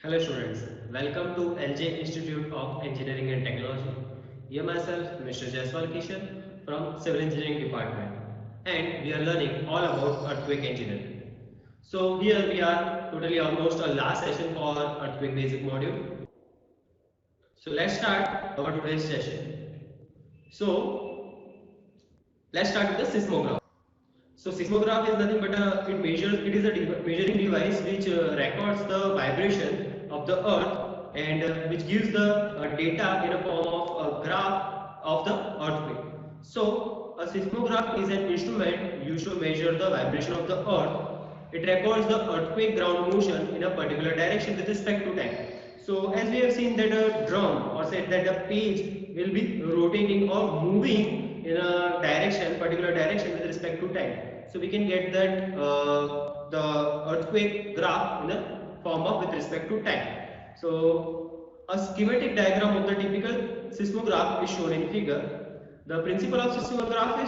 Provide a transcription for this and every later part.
Hello students, welcome to LJ Institute of Engineering and Technology. Here myself, Mr. Jaiswal Kishan from Civil Engineering Department, and we are learning all about earthquake engineering. So here we are totally almost a last session for earthquake basic module. So let's start our today's session. So let's start with the seismograph. So seismograph is nothing but it is a measuring device which records the vibration of the earth and which gives the data in a form of a graph of the earthquake. So a seismograph is an instrument used to measure the vibration of the earth. It records the earthquake ground motion in a particular direction with respect to time. So as we have seen that a drum or said that a page will be rotating or moving in a direction, particular direction with respect to time. So we can get that the earthquake graph in the form of with respect to time. So a schematic diagram of the typical seismograph is shown in figure. The principle of seismograph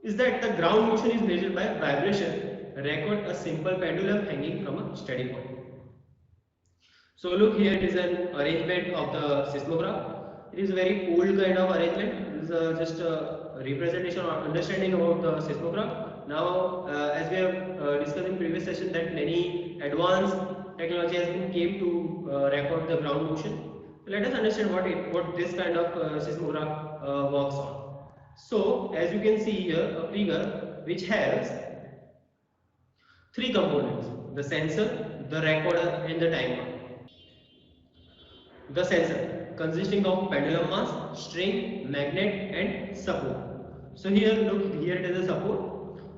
is that the ground motion is measured by vibration. Record a simple pendulum hanging from a steady point. So look here, it is an arrangement of the seismograph. It is a very old kind of arrangement. This is just a representation or understanding about the seismograph. Now, as we have discussed in previous session, that many advanced technology has been came to record the ground motion. So let us understand what this kind of seismograph works on. So as you can see here, a figure which has three components: the sensor, the recorder, and the timer. The sensor consisting of pendulum mass, string, magnet and support. So here look, here it is a support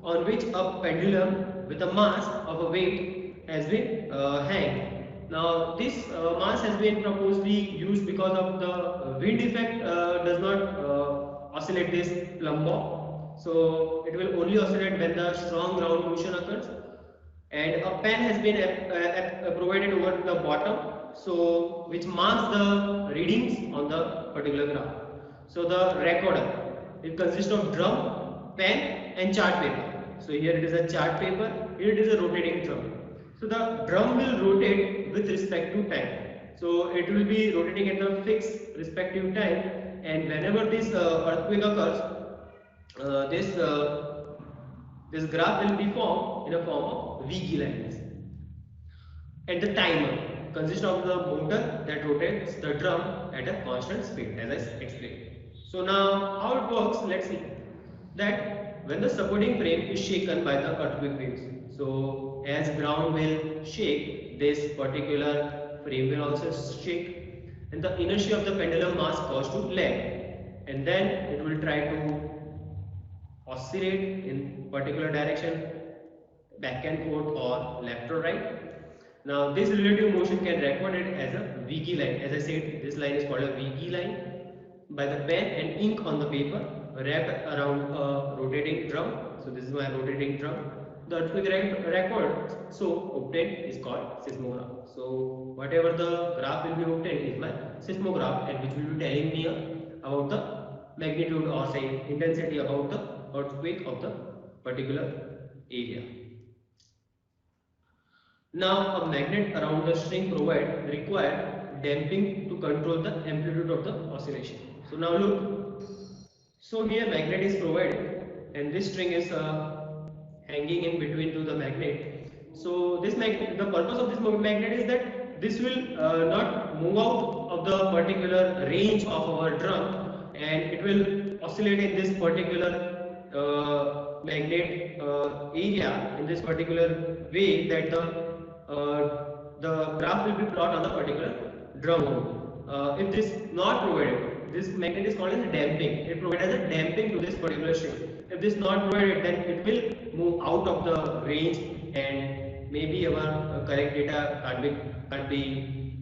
on which a pendulum with a mass of a weight has been hanged. Now this mass has been purposely used because of the wind effect does not oscillate this plumb bob. So it will only oscillate when the strong ground motion occurs, and a pen has been provided over the bottom, so which marks the readings on the particular graph. So the recorder, it consists of drum, pen and chart paper. So here it is a chart paper, here it is a rotating drum. So the drum will rotate with respect to time. So it will be rotating at a fixed respective time, and whenever this earthquake occurs, this graph will be formed in a form of Vigi lines. And the timer consists of the motor that rotates the drum at a constant speed, as I explained. So now how it works, let's see. That when the supporting frame is shaken by the earthquake waves, so as ground will shake, this particular frame will also shake, and the inertia of the pendulum mass cause to lag, and then it will try to oscillate in particular direction, back and forth or left or right. Now this relative motion can record it as a Vigi line. As I said, this line is called a Vigi line by the pen and ink on the paper wrapped around a rotating drum. So this is my rotating drum. The earthquake record so obtained is called seismograph. So whatever the graph will be obtained is my seismograph, and which will be telling me about the magnitude or say intensity about the earthquake of the particular area. Now a magnet around the string require damping to control the amplitude of the oscillation. So now look, so here magnet is provided and this string is hanging in between to the magnet. So this the purpose of this magnet is that this will not move out of the particular range of our drum, and it will oscillate in this particular magnet area in this particular way, that the graph will be plotted on the particular drum. If this not provided, this magnet is called as damping. It provides a damping to this particular string. If this not provided, then it will move out of the range, and maybe our correct data can't be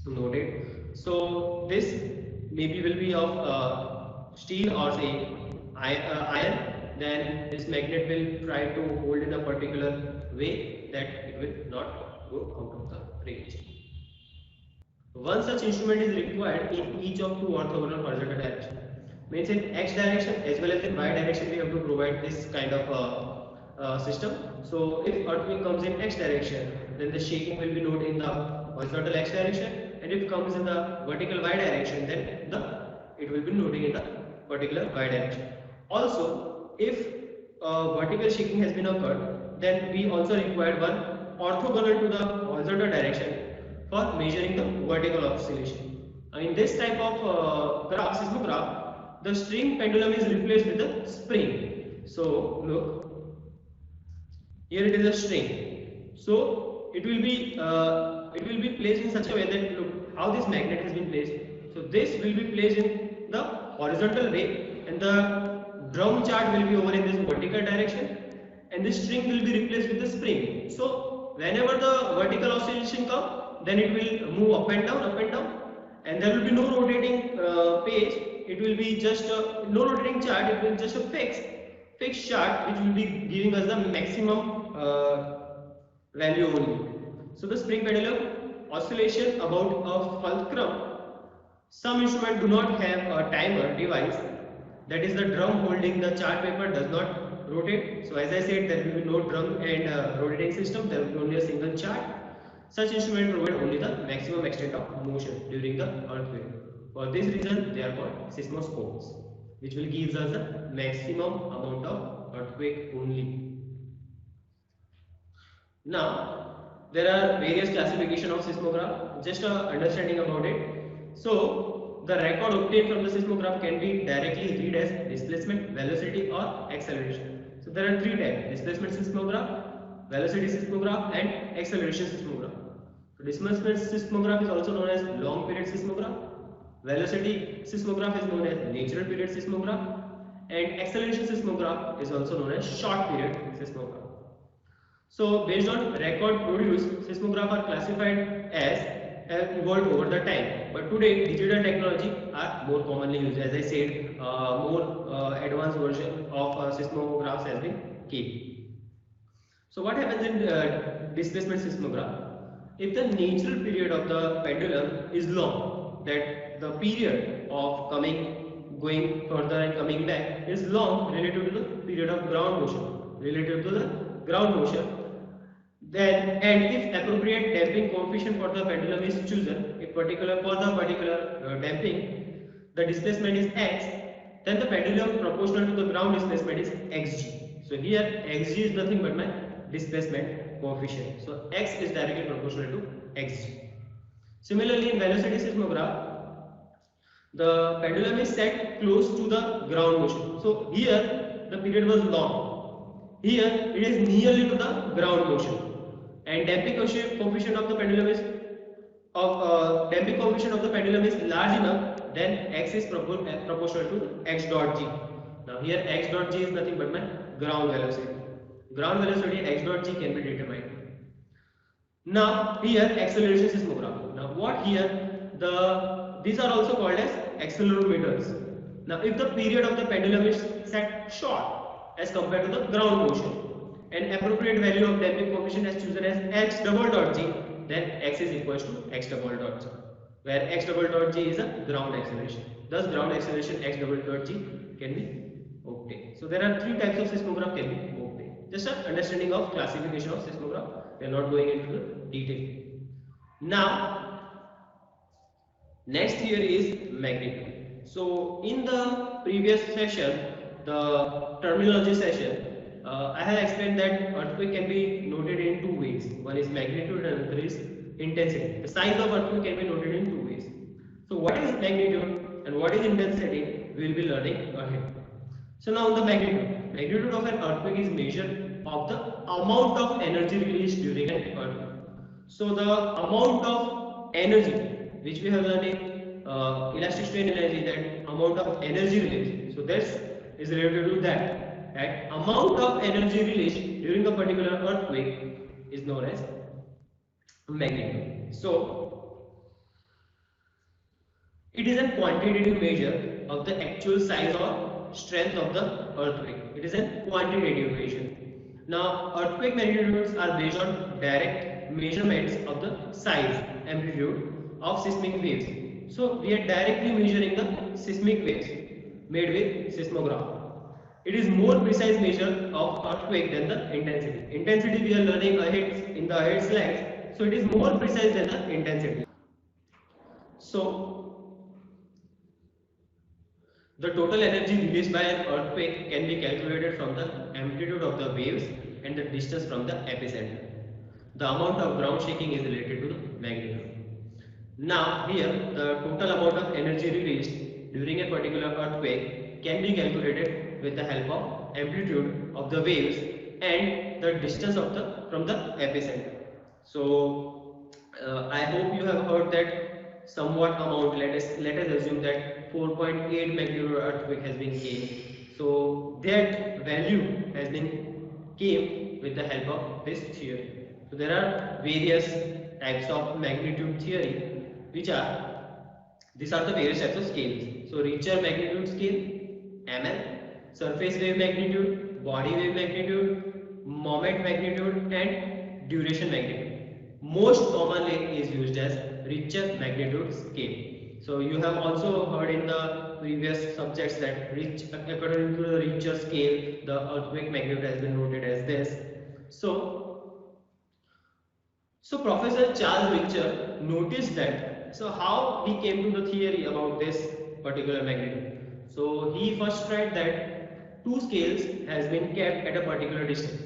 noted. So this maybe will be of steel or say iron. Then this magnet will try to hold in a particular way that it will not go out of the range. One such instrument is required in each of two orthogonal horizontal directions. Means in x direction as well as in y direction we have to provide this kind of system. So if earthquake comes in x direction, then the shaking will be noted in the horizontal x direction, and if it comes in the vertical y direction, then it will be noting in the particular y direction. Also, if vertical shaking has been occurred, then we also required one orthogonal to the horizontal direction for measuring the vertical oscillation. In this type of seismograph, the string pendulum is replaced with a spring. So look, here it is a string. So it will be placed in such a way that look how this magnet has been placed. So this will be placed in the horizontal way, and the drum chart will be over in this vertical direction, and this string will be replaced with the spring. So whenever the vertical oscillation comes, then it will move up and down, and there will be no rotating page. It will be just no rotating chart. It will just a fixed chart which will be giving us the maximum value only. So the spring pendulum oscillation about a fulcrum. Some instruments do not have a timer device, that is the drum holding the chart paper does not rotate. So as I said, there will be no drum and rotating system, there will be only a single chart. Such instruments provide only the maximum extent of motion during the earthquake. For this reason, they are called seismoscopes, which will give us the maximum amount of earthquake only. Now, there are various classification of seismograph. Just a understanding about it. So, the record obtained from the seismograph can be directly read as displacement, velocity, or acceleration. So, there are three types: displacement seismograph, velocity seismograph, and acceleration seismograph. So, displacement seismograph is also known as long period seismograph. Velocity seismograph is known as natural period seismograph, and acceleration seismograph is also known as short period seismograph. So, based on record produced, seismograph are classified as have evolved over the time. But today, digital technology are more commonly used. As I said, more advanced version of seismographs has been kept. So, what happens in displacement seismograph? If the natural period of the pendulum is long, that the period of going further and coming back is long relative to the period of ground motion, then and if appropriate damping coefficient for the pendulum is chosen, if particular damping the displacement is x, then the pendulum proportional to the ground displacement is xg. So here xg is nothing but my displacement coefficient. So x is directly proportional to xg. Similarly, in velocity seismograph, the pendulum is set close to the ground motion. So here the period was long. Here it is nearly to the ground motion, and damping coefficient of the pendulum is large enough. Then x is proportional to x dot g. Now here x dot g is nothing but my ground velocity. Ground velocity x dot g can be determined. Now here acceleration seismograph. Now what here these are also called as accelerometers. Now if the period of the pendulum is set short as compared to the ground motion, an appropriate value of damping coefficient is chosen as x double dot g, then x is equals to x double dot g, where x double dot g is a ground acceleration. Thus ground acceleration x double dot g can be obtained. So there are three types of seismograph can be obtained. Just an understanding of classification of seismograph. We are not going into the detail. Now next here is magnitude. So in the previous session, the terminology session, I have explained that earthquake can be noted in two ways. One is magnitude and another is intensity. The size of earthquake can be noted in two ways. So what is magnitude and what is intensity, we will be learning ahead. So now the magnitude of an earthquake is measured of the amount of energy released during an earthquake. So the amount of energy which we have learned in elastic strain energy, that amount of energy released. So this is related to that. That amount of energy released during a particular earthquake is known as magnitude. So it is a quantitative measure of the actual size or strength of the earthquake. It is a quantitative measure. Now earthquake magnitudes are based on direct measurements of the size, amplitude of seismic waves. So we are directly measuring the seismic waves made with seismograph. It is more precise measure of earthquake than the intensity. Intensity we are learning ahead in the ahead slides. So it is more precise than the intensity. So the total energy released by an earthquake can be calculated from the amplitude of the waves and the distance from the epicenter. The amount of ground shaking is related to the magnitude. Now here the total amount of energy released during a particular earthquake can be calculated with the help of amplitude of the waves and the distance of the from the epicenter. So I hope you have heard that somewhat amount. Let us assume that 4.8 magnitude earthquake has been came. So that value has been came with the help of this theory. So there are various types of magnitude theory, which are these are the various types of scales. So Richter magnitude scale, ML, surface wave magnitude, body wave magnitude, moment magnitude, and duration magnitude. Most commonly is used as Richter magnitude scale. So you have also heard in the previous subjects that according to the Richter scale, the earthquake magnitude has been noted as this. So Professor Charles Richter noticed that. So how he came to the theory about this particular magnitude? So he first tried that two scales has been kept at a particular distance,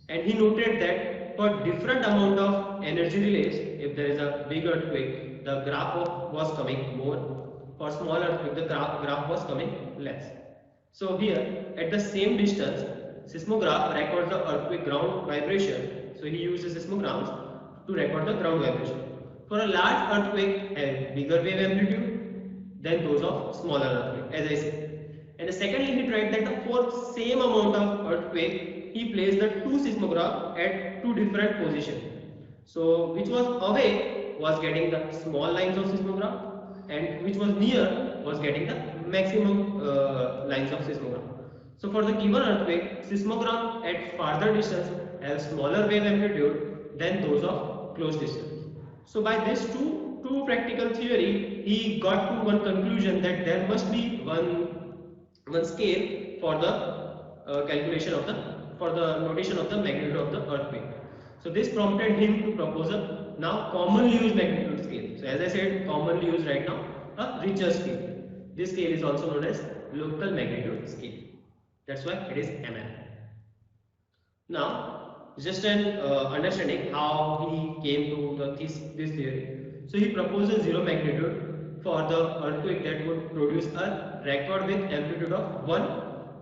and he noted that for different amount of energy released, if there is a big earthquake, the was coming more. For small earthquake, the graph was coming less. So here, at the same distance, seismograph records the earthquake ground vibration. So he uses seismograms to record the ground vibration. For a large earthquake, have bigger wave amplitude than those of smaller earthquake, as I said. And secondly, he tried that for same amount of earthquake, he placed the two seismographs at two different positions. So which was away was getting the small lines of seismograph, and which was near was getting the maximum lines of seismograph. So for the given earthquake, seismogram at farther distance have smaller wave amplitude than those of close distance. So by this two practical theory, he got to one conclusion that there must be one scale for the calculation of the for the notation of the magnitude of the earthquake. So this prompted him to propose a now commonly used magnitude scale. So as I said, commonly used right now a Richter scale. This scale is also known as local magnitude scale. That's why it is ML. Now just an understanding how he came to this theory. So he proposes zero magnitude for the earthquake that would produce a record with amplitude of 1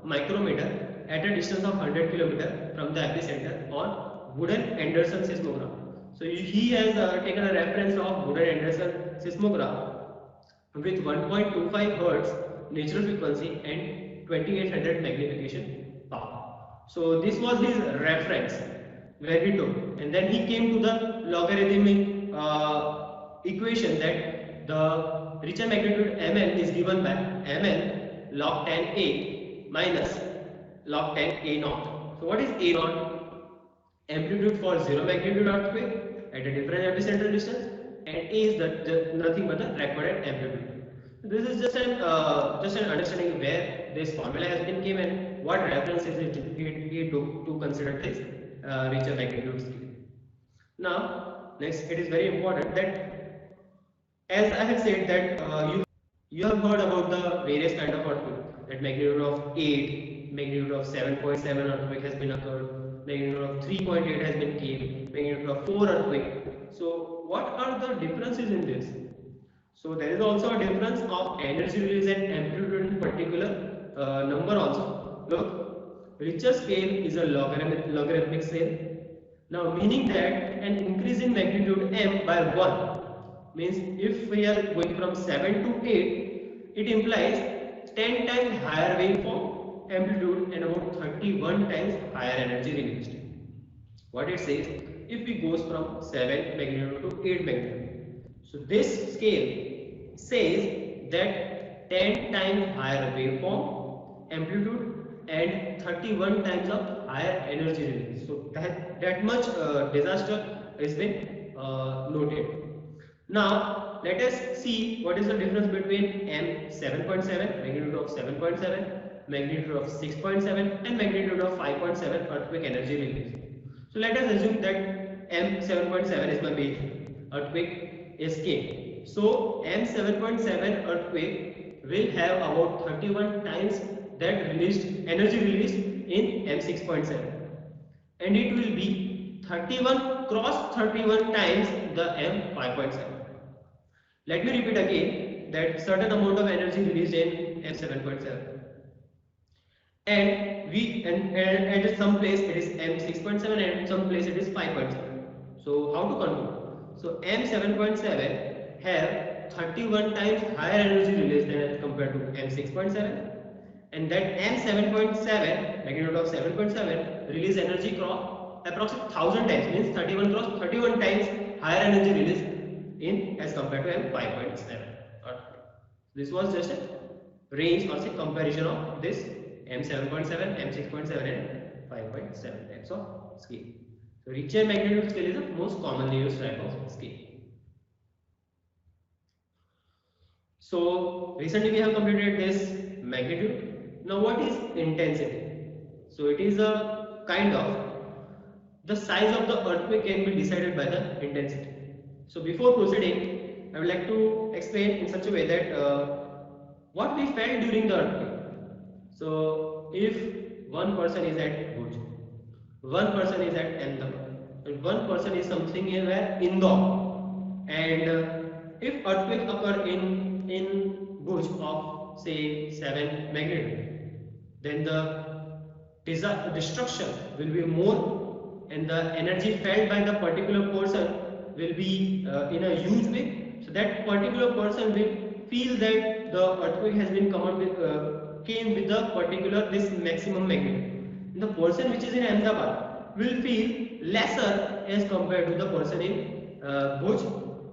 micrometer at a distance of 100 km from the epicenter on Woodin-Anderson seismograph. So he has taken a reference of Woodin-Anderson seismograph with 1.25 Hz natural frequency and 2800 magnification power. So this was his reference where he took, and then he came to the logarithmic equation that the Richter magnitude ml is given by ml log 10 a minus log 10 a naught. So what is a naught? Amplitude for zero magnitude earthquake at a different epicenter distance, and a is nothing but the recorded amplitude. This is just an understanding where this formula has been given, what references it took to consider this Richter magnitude scale. Now, next, it is very important that, as I have said, that you have heard about the various kind of earthquake. That magnitude of 8, magnitude of 7.7 earthquake has been occurred, magnitude of 3.8 has been came, magnitude of 4 earthquake. So, what are the differences in this? So there is also a difference of energy release and amplitude in particular number also. Look, Richter scale is a logarithmic scale. Now meaning that an increase in magnitude m by 1 means if we are going from 7 to 8, it implies 10 times higher waveform amplitude and about 31 times higher energy released. What it says, if we goes from 7 magnitude to 8 magnitude. So this scale says that 10 times higher waveform amplitude and 31 times of higher energy release. So that much disaster has been noted. Now let us see what is the difference between M 7.7, magnitude of 7.7, magnitude of 6.7 and magnitude of 5.7 earthquake energy release. So let us assume that M7.7 is my base earthquake escape. So M7.7 earthquake will have about 31 times that released energy released in M6.7, and it will be 31 cross 31 times the M5.7. Let me repeat again that certain amount of energy released in M7.7, and at some place it is M6.7 and some place it is 5.7. So how to control? So M7.7 have 31 times higher energy release than as compared to M6.7, and that M7.7 magnitude of 7.7 release energy cross approximately 1000 times, means 31 cross 31 times higher energy release in as compared to M5.7. This was just a range or say comparison of this M7.7, M6.7 and 5.7 types of scale. So Richter magnitude scale is the most commonly used type of scale. So recently we have completed this magnitude. Now what is intensity? So it is a kind of the size of the earthquake can be decided by the intensity. So before proceeding, I would like to explain in such a way that what we felt during the earthquake. So if one person is at Bhuj, one person is at Ahmedabad, and one person is something where Indore, and if earthquake occur in Bhuj of say 7 magnitude, then the destruction will be more, and the energy felt by the particular person will be in a huge way. So that particular person will feel that the earthquake has been came with the particular this maximum magnitude. And the person which is in Ahmedabad will feel lesser as compared to the person in Bhuj,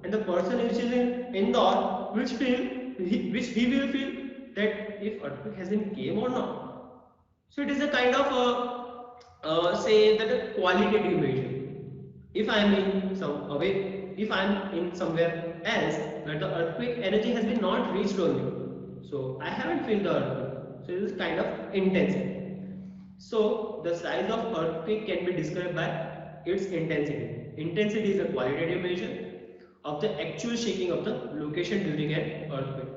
and the person which is in Indore which he will feel that if earthquake has been came or not. So it is a kind of say that a qualitative measure. If I am in some away, if I am in somewhere else where the earthquake energy has been not reached only, so I haven't felt the earthquake. So it is kind of intensity. So the size of earthquake can be described by its intensity. Intensity is a qualitative measure of the actual shaking of the location during an earthquake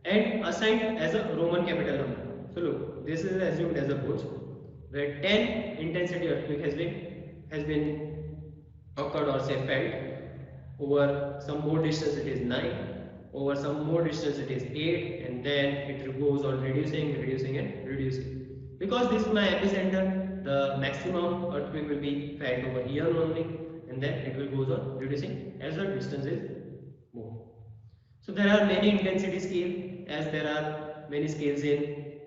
and assigned as a Roman capital number. So look, this is assumed as a Bhuj where 10 intensity earthquake has been occurred or say felt. Over some more distance it is 9, over some more distance it is 8, and then it goes on reducing and reducing. Because this is my epicenter, the maximum earthquake will be felt over here only, and then it will goes on reducing as the distance is more. So there are many intensity scales, as there are many scales in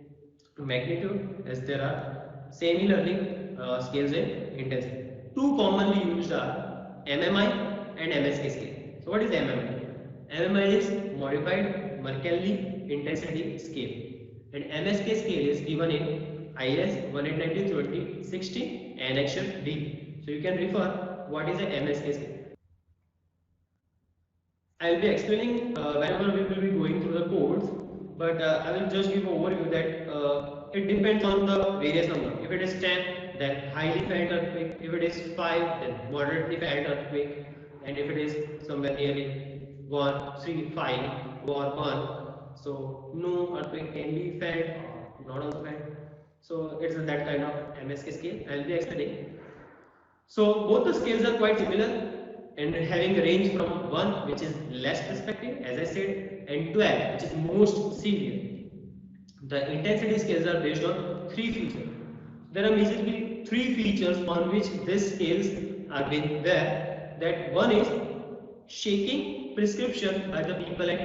magnitude, as there are similarly scales in intensity. Two commonly used are MMI and MSK scale. So what is MMI? MMI is modified Mercalli intensity scale, and MSK scale is given in IS 189-2016 Annexure D. So you can refer what is a MSK scale. I will be explaining whenever we will be going through the codes, but I will just give an overview that it depends on the various number. If it is 10, then highly felt earthquake. If it is 5, then moderately felt earthquake. And if it is somewhere nearly 1, 3, 5 or 1, so no earthquake can be felt or not also felt. So it's that kind of MSK scale I will be explaining. So both the scales are quite similar and having a range from 1, which is less restrictive as I said, and 12, which is most severe. The intensity scales are based on 3 features. There are majorly 3 features on which these scales are being there. That one is shaking prescription by the people and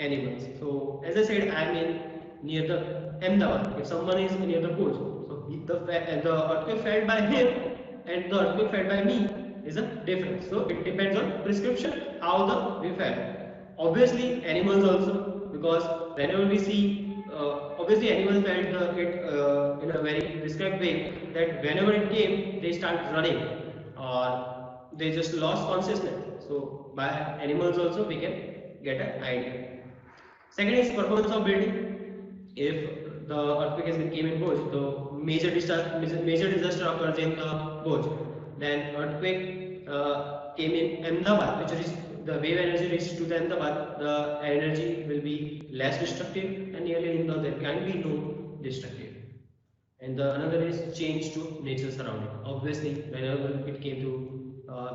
animals. So as I said, I am in near the Ahmedabad. If someone is near the Bhuj, so the earthquake felt by him and the earthquake felt by me is a difference. So it depends on prescription how the we felt. Obviously animals also, because whenever we see obviously animals felt it in a very prescribed way, that whenever it came they start running or they just lost consciousness. So by animals also we can get an idea. Second is performance of building. If the earthquake has been came in Bhuj, the major disaster occurs in the Bhuj, then earthquake came in Ahmedabad, which is the wave energy reached to the Ahmedabad, the energy will be less destructive, and nearly in there can be no destructive. And the another is change to nature surrounding. Obviously, whenever it came to,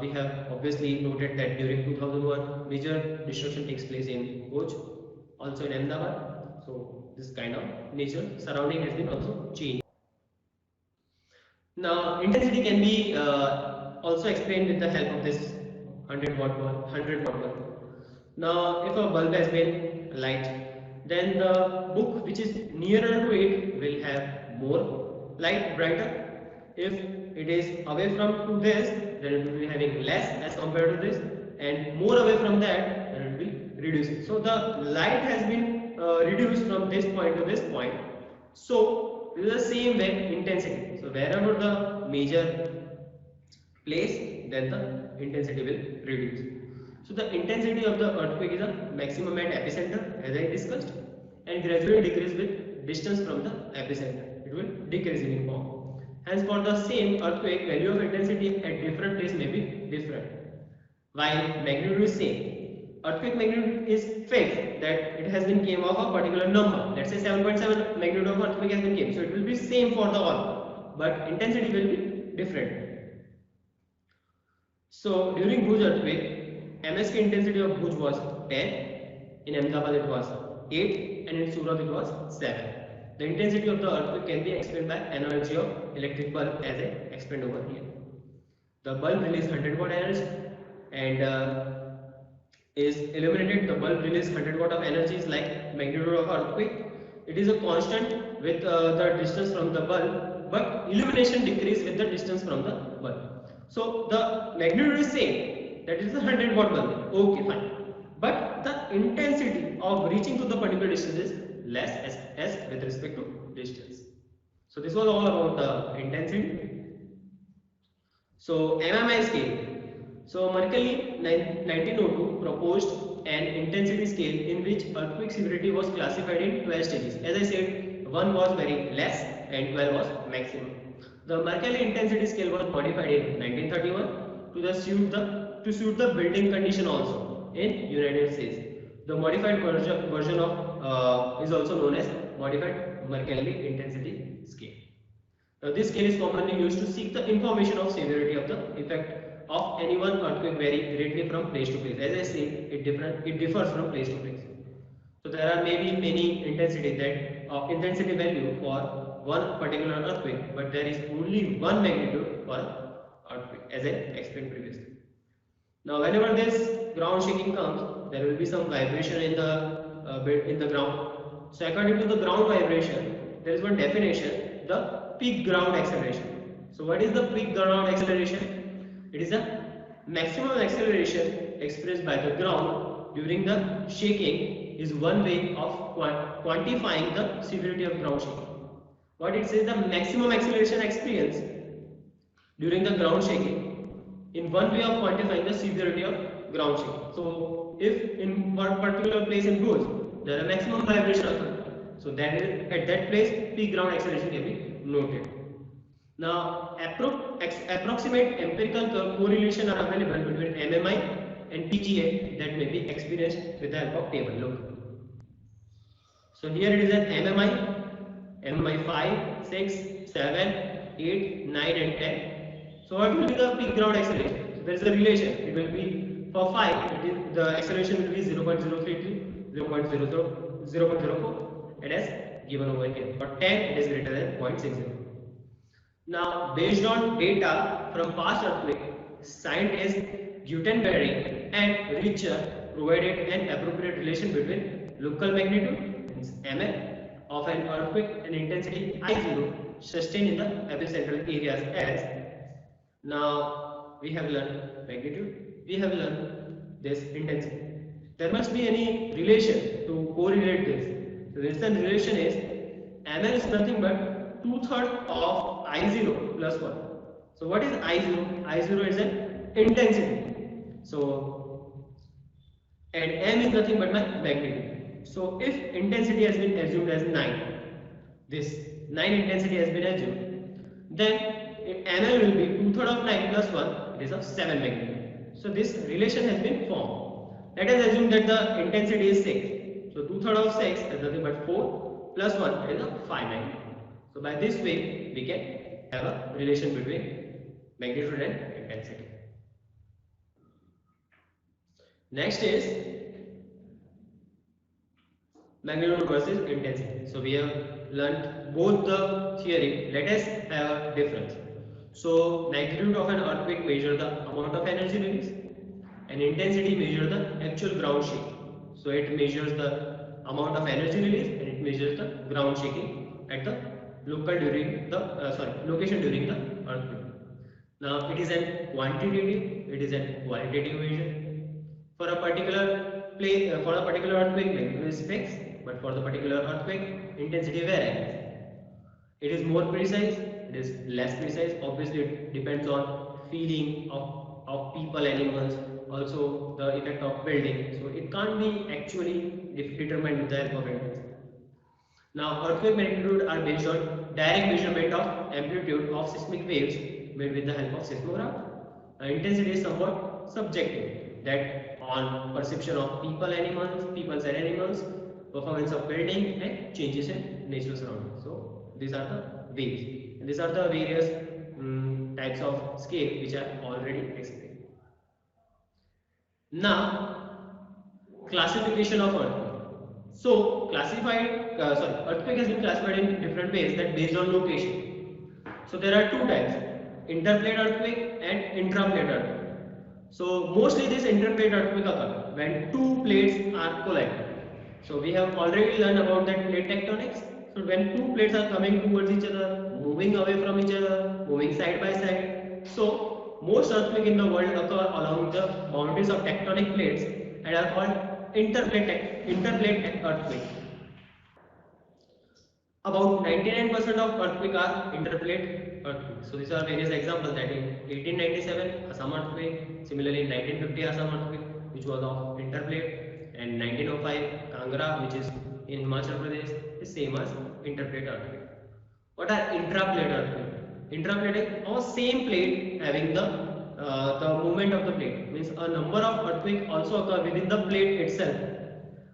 we have obviously noted that during 2001, major destruction takes place in Bhuj, also in Ahmedabad. So this kind of nature surrounding has been also changed. Now, intensity can be also explained with the help of this 100 watt bulb, 100 watt bulb. Now, if a bulb has been light, then the book which is nearer to it will have more light, brighter. If it is away from to this, then it will be having less as compared to this, and more away from that, then it will reduce. So the light has been reduced from this point to this point. So it is the same way intensity. So wherever the major place, then the intensity will reduce. So the intensity of the earthquake is a maximum at epicenter, as I discussed, and gradually decrease with distance from the epicenter. It will decrease in form. Hence, for the same earthquake, value of intensity at different place may be different. While magnitude is same, earthquake magnitude is fixed, that it has been came of a particular number. Let's say 7.7 magnitude of earthquake has been came, so it will be same for the all, but intensity will be different. So during Bhuj earthquake, MSK intensity of Bhuj was 10, in Ahmedabad it was 8, and in Surat it was 7. The intensity of the earthquake can be explained by energy of electric bulb, as I explained over here. The bulb releases 100 watt energy and is illuminated. The bulb releases 100 watt of energy is like magnitude of earthquake. It is a constant with the distance from the bulb, but illumination decreases with the distance from the bulb. So the magnitude is same, that is the 100 watt bulb. Okay, fine. But the intensity of reaching to the particular distance is less as with respect to distance. So this was all about the intensity. So MMI scale. So Mercalli 1902 proposed an intensity scale in which earthquake severity was classified in 12 stages. As I said, 1 was very less and 12 was maximum. The Mercalli intensity scale was modified in 1931 to suit the building condition also in United States. The modified version of is also known as modified Mercalli intensity scale. Now, this scale is commonly used to seek the information of severity of the effect of any one earthquake vary greatly from place to place. As I said, it differs from place to place. So there are maybe many intensity value for one particular earthquake, but there is only one magnitude for earthquake, as I explained previously. Now, whenever this ground shaking comes, there will be some vibration in the ground. So, according to the ground vibration, there is one definition: the peak ground acceleration. So, what is the peak ground acceleration? It is the maximum acceleration expressed by the ground during the shaking is one way of quantifying the severity of ground shaking. What it says, the maximum acceleration experienced during the ground shaking in one way of quantifying the severity of ground shaking. So if in one particular place in Bhuj there are maximum vibration occur, so that is at that place peak ground acceleration can be noted. Now approximate empirical correlation are available between MMI and PGA that may be experienced with the help of table. Look. So here it is an MMI 5, 6, 7, 8, 9 and 10. So what will be the peak ground acceleration? So there is a relation. It will be for 5, the acceleration will be 0.033, 0.04. It is given over here. For 10, it is greater than 0.60. Now, based on data from past earthquake, scientists Gutenberg and Richter provided an appropriate relation between local magnitude, means ML, of an earthquake and intensity I0 sustained in the epicentral areas as. Now we have learned magnitude, we have learned this intensity. There must be any relation to correlate this. The recent relation is ML is nothing but 2/3 of I0 plus 1. So what is I0? I0 is an intensity. So and M is nothing but my magnitude. So if intensity has been assumed as 9, this 9 intensity has been assumed, then ML will be 2/3 of 9 plus 1, it is of 7 magnitude. So this relation has been formed. Let us assume that the intensity is 6. So 2/3 of 6 is nothing but 4 plus 1 is a 5 magnitude. So by this way we can have a relation between magnitude and intensity. Next is magnitude versus intensity. So we have learnt both the theory. Let us have a difference. So magnitude of an earthquake measure the amount of energy released, and intensity measure the actual ground shaking. So it measures the amount of energy released and it measures the ground shaking at the location during the earthquake. Now it is a quantitative, it is a qualitative measure. For a particular for a particular earthquake, magnitude is fixed, but for the particular earthquake, intensity varies. It is more precise, it is less precise. Obviously, it depends on feeling of people, animals, also the effect of building. So it can't be actually determined with the help of intensity. Now, earthquake magnitude are based on direct measurement of amplitude of seismic waves made with the help of seismograph. Intensity is somewhat subjective, that on perception of peoples and animals, performance of building, and changes in natural surroundings. So these are the waves. And these are the various types of scale which are already explained. Now, classification of earthquake. So, earthquake has been classified in different ways that based on location. So there are two types: interplate earthquake and intraplate earthquake. So mostly this interplate earthquake occur when two plates are colliding. So we have already learned about that plate tectonics. So when two plates are coming towards each other, moving away from each other, moving side by side. So most earthquake in the world occur along the boundaries of tectonic plates and are called interplate earthquake. About 99% of earthquake are interplate earthquakes. So these are various examples, that in 1897 Assam earthquake, similarly in 1950 Assam earthquake which was of interplate, and 1905 Kangra which is in Himachal Pradesh is same as interplate earthquake. What are intraplate earthquake? Intraplate is our same plate having the movement of the plate, means a number of earthquake also occur within the plate itself,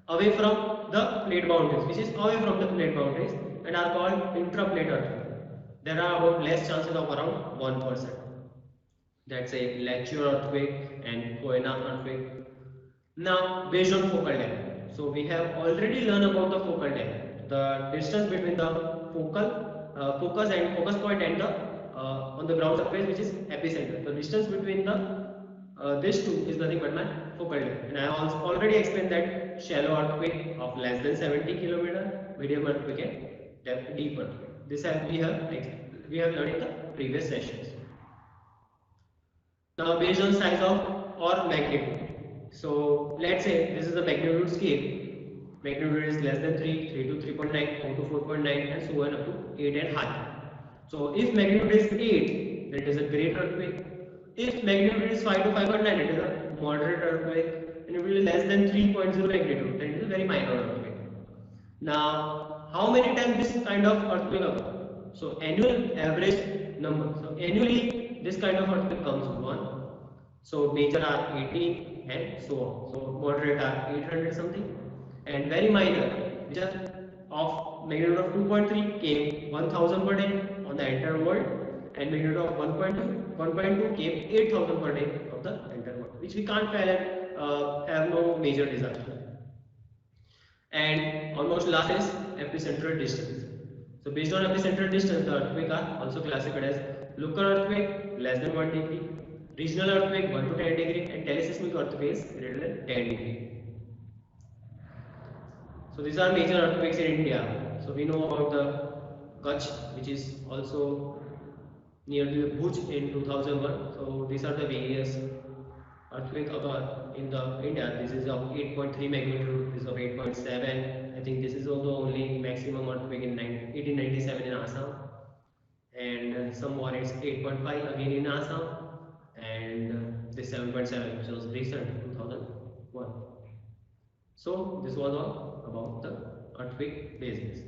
away from the plate boundaries, which is away from the plate boundaries, and are called intraplate earthquake. There are about less chances of around 1%. That's a Lecture earthquake and Koena earthquake. Now, based on focal length. So we have already learned about the focal length, the distance between the focus point and the on the ground surface, which is epicenter. The distance between the this two is nothing but my focal length. And I also already explained that shallow earthquake of less than 70 km, medium earthquake and deep earthquake. This we have learned in the previous sessions. Now, based on size of or magnitude. So let's say this is the magnitude scale. Magnitude is less than 3, 3 to 3.9, 4 to 4.9, and so on up to 8 and higher. So if magnitude is 8, then it is a great earthquake. If magnitude is 5 to 5.9, it is a moderate earthquake. And if it is less than 3.0 magnitude, then it is a very minor earthquake. Now, how many times this kind of earthquake occurs? So annual average number. So annually this kind of earthquake comes 1. So major are 18 and so on. So moderate are 800 something, and very minor, which are of magnitude of 2.3 came 1000 per day on the entire world, and magnitude of 1.2 came 8000 per day of the entire world, which we can't fail and have no major disaster. And almost last is epicentral distance. So based on epicentral distance, the earthquake are also classified as local earthquake less than 1 degree, regional earthquake 1 to 10 degree, and teleseismic earthquake is greater than 10 degree. So these are major earthquakes in India. So we know about the Kutch, which is also near the Bhuj in 2001. So these are the various earthquake occur in the India. This is of 8.3 magnitude, this is of 8.7. I think this is also only maximum earthquake in 1897 in Assam, and some more it's 8.5 again in Assam, and this 7.7 which was recent 2001. So this was all about the earthquake basis.